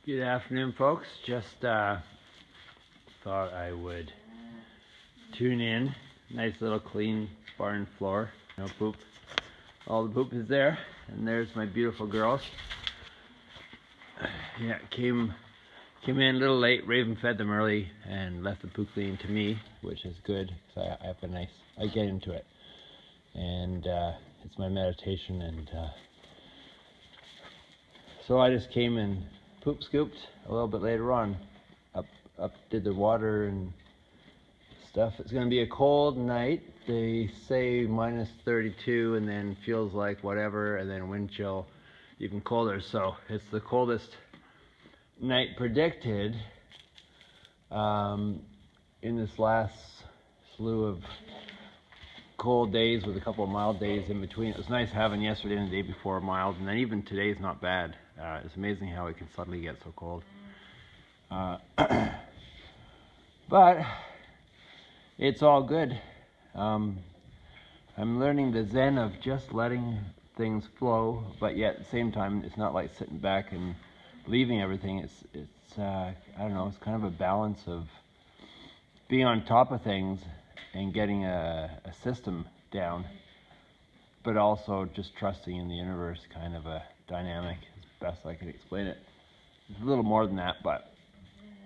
Good afternoon, folks. Just thought I would tune in. Nice little clean barn floor. No poop. All the poop is there. And there's my beautiful girls. Yeah, came in a little late. Raven fed them early and left the poop clean to me, which is good because I have I get into it. And it's my meditation, and so I just came and poop scooped a little bit later on. Up did the water and stuff. It's going to be a cold night. They say minus 32 and then feels like whatever, and then wind chill even colder. So it's the coldest night predicted in this last slew of cold days with a couple of mild days in between. It was nice having yesterday and the day before mild, and then even today's not bad. It's amazing how it can suddenly get so cold. But it's all good. I'm learning the zen of just letting things flow, but yet at the same time, it's not like sitting back and leaving everything. It's I don't know. It's kind of a balance of being on top of things and getting a system down, but also just trusting in the universe, kind of a dynamic, as best I could explain it. It's a little more than that, but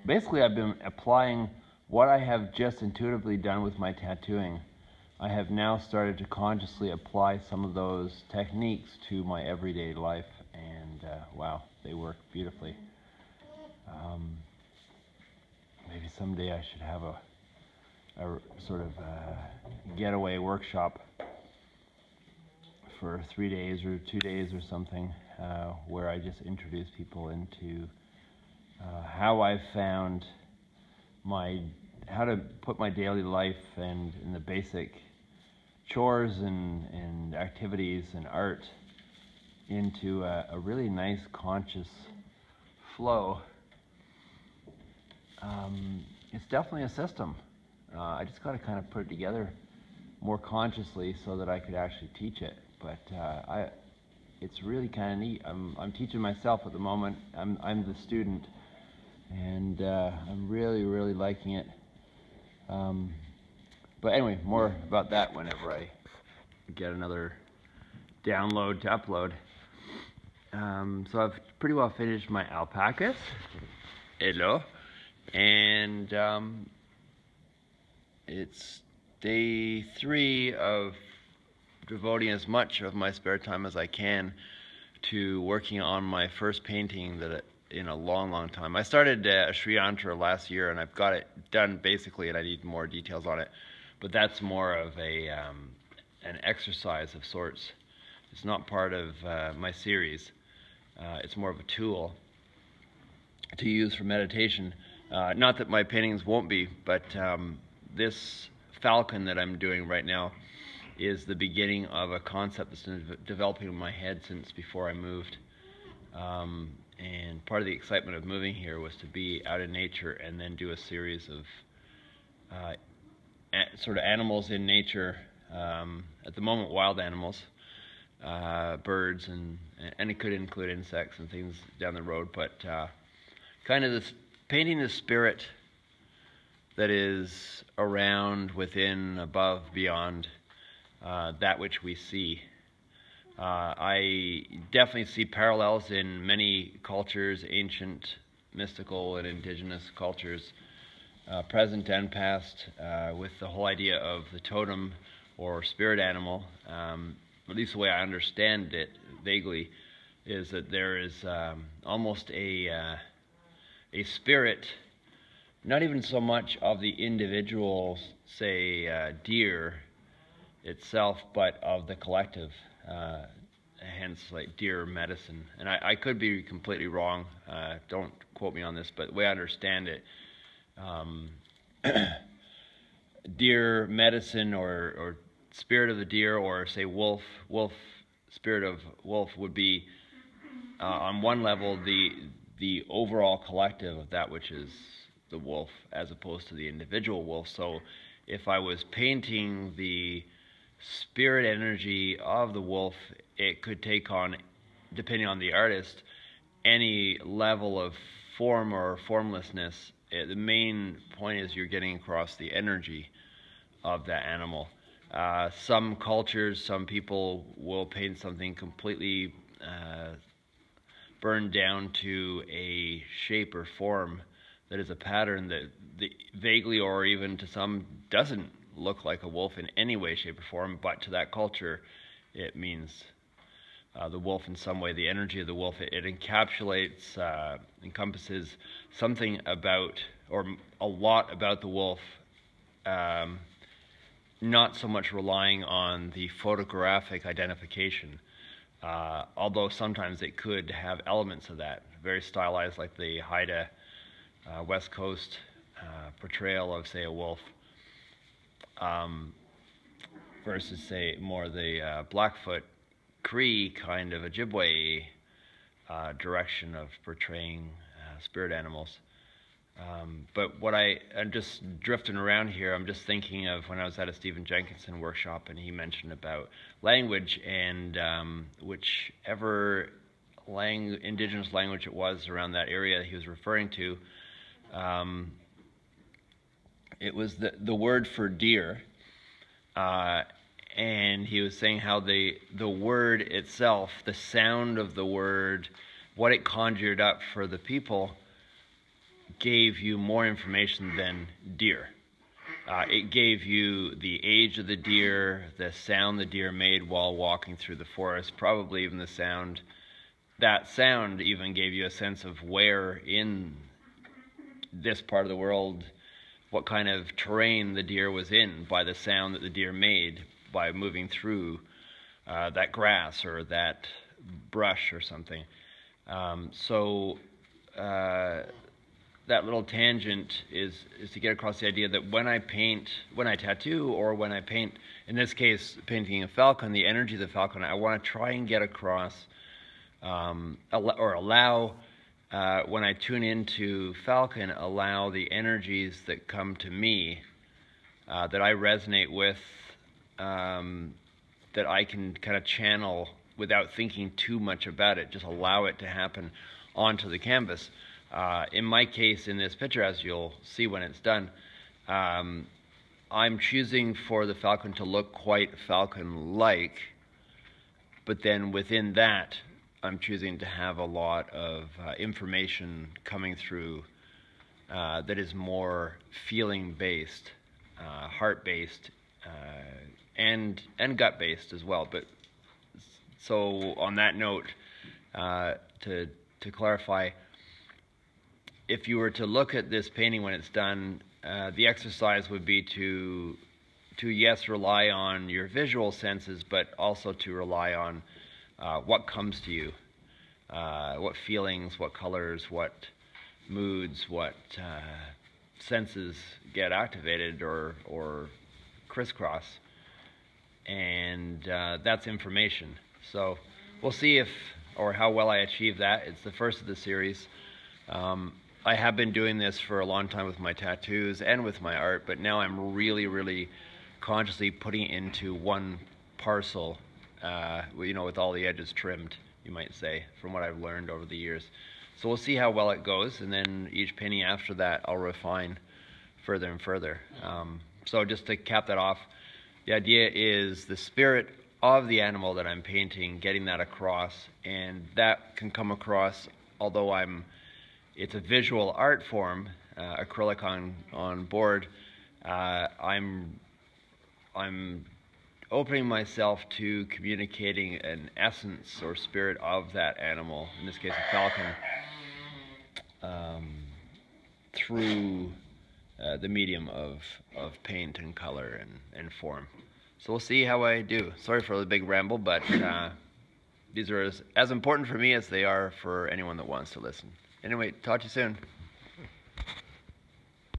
basically I've been applying what I have just intuitively done with my tattooing. I have now started to consciously apply some of those techniques to my everyday life, and wow, they work beautifully. Maybe someday I should have a sort of getaway workshop for 3 days or 2 days or something, where I just introduce people into how I've found how to put my daily life and the basic chores and activities and art into a really nice conscious flow. It's definitely a system. I just got to kind of put it together more consciously so that I could actually teach it. But it's really kind of neat. I'm teaching myself at the moment. I'm the student, and I'm really liking it. But anyway, more about that whenever I get another download to upload. So I've pretty well finished my alpacas. Hello. And it's day 3 of devoting as much of my spare time as I can to working on my first painting that in a long time. I started a Sri Yantra last year, and I've got it done basically, and I need more details on it. But that's more of an exercise of sorts. It's not part of my series. It's more of a tool to use for meditation. Not that my paintings won't be, but this falcon that I'm doing right now is the beginning of a concept that's been developing in my head since before I moved. And part of the excitement of moving here was to be out in nature and then do a series of sort of animals in nature. At the moment, wild animals, birds, and it could include insects and things down the road, but kind of this painting the spirit that is around, within, above, beyond that which we see. I definitely see parallels in many cultures, ancient, mystical, and indigenous cultures, present and past, with the whole idea of the totem or spirit animal. At least the way I understand it vaguely is that there is almost a spirit, not even so much of the individual, say, deer itself, but of the collective, hence like deer medicine. And I could be completely wrong, don't quote me on this, but the way I understand it, deer medicine or spirit of the deer, or say wolf, spirit of wolf would be on one level the overall collective of that which is the wolf, as opposed to the individual wolf. So if I was painting the spirit energy of the wolf, it could take on, depending on the artist, any level of form or formlessness, the main point is you're getting across the energy of that animal. Some cultures, some people will paint something completely burned down to a shape or form that is a pattern that vaguely or even to some doesn't look like a wolf in any way, shape, or form, but to that culture it means the wolf in some way. The energy of the wolf, it encapsulates, encompasses something about, or a lot about the wolf, not so much relying on the photographic identification, although sometimes it could have elements of that, very stylized, like the Haida West Coast portrayal of, say, a wolf, versus, say, more the Blackfoot Cree kind of Ojibwe direction of portraying spirit animals. But what I'm just drifting around here, I'm just thinking of when I was at a Stephen Jenkinson workshop and he mentioned about language, and whichever indigenous language it was around that area he was referring to, it was the word for deer, and he was saying how the word itself, the sound of the word, what it conjured up for the people, gave you more information than deer. It gave you the age of the deer, the sound the deer made while walking through the forest, probably even the sound. That sound even gave you a sense of where in this part of the world, what kind of terrain the deer was in by the sound that the deer made by moving through that grass or that brush or something. That little tangent is to get across the idea that when I tattoo, or when I paint, in this case, painting a falcon, the energy of the falcon, I want to try and get across, or allow, when I tune into falcon, allow the energies that come to me, that I resonate with, that I can kind of channel without thinking too much about it, just allow it to happen onto the canvas. In my case, in this picture, as you'll see when it's done, I'm choosing for the falcon to look quite falcon-like, but then within that, I'm choosing to have a lot of information coming through that is more feeling-based, heart-based, and gut-based as well. But so on that note, to clarify, if you were to look at this painting when it's done, the exercise would be to yes, rely on your visual senses, but also to rely on what comes to you, what feelings, what colors, what moods, what senses get activated or crisscross, and that's information. So we'll see if or how well I achieve that. It's the first of the series. I have been doing this for a long time with my tattoos and with my art, but now I'm really consciously putting it into one parcel, with all the edges trimmed, you might say, from what I've learned over the years. So we'll see how well it goes, and then each painting after that I'll refine further and further. So just to cap that off, the idea is the spirit of the animal that I'm painting, getting that across, and that can come across, although it's a visual art form, acrylic on board. I'm opening myself to communicating an essence or spirit of that animal, in this case a falcon, through the medium of paint and color and form. So we'll see how I do. Sorry for the big ramble, but these are as important for me as they are for anyone that wants to listen. Anyway, talk to you soon.